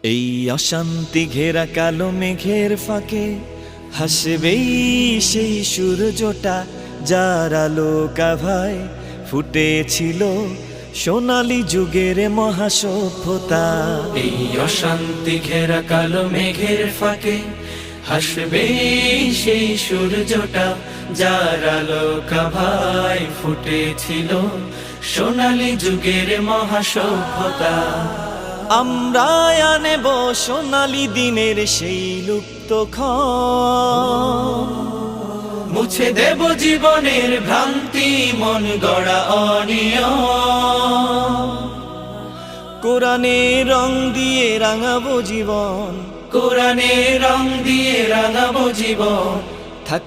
এই অশান্তি ঘেরা কালো মেঘের ফাঁকে হাসবেই সেই সূর্যটা, যার আলো কাভায় ফুটেছিল সোনালী যুগের মহাসভ্যতা। এই অশান্তি ঘেরা কালো মেঘের ফাঁকে হাসবে সেই সূর্যটা, যার আলো কাভায় ফুটেছিল সোনালী যুগের মহাসভ্যতা। আমরা আনেব সোনালী দিনের সেই লুপ্ত ক্ষণ, মুছে দেব জীবনের ভ্রান্তি, মন গড়া অনিয়ম। কোরআনের রং দিয়ে রাঙাবো জীবন, কোরআনের রং দিয়ে রাঙাবো জীবন। থাক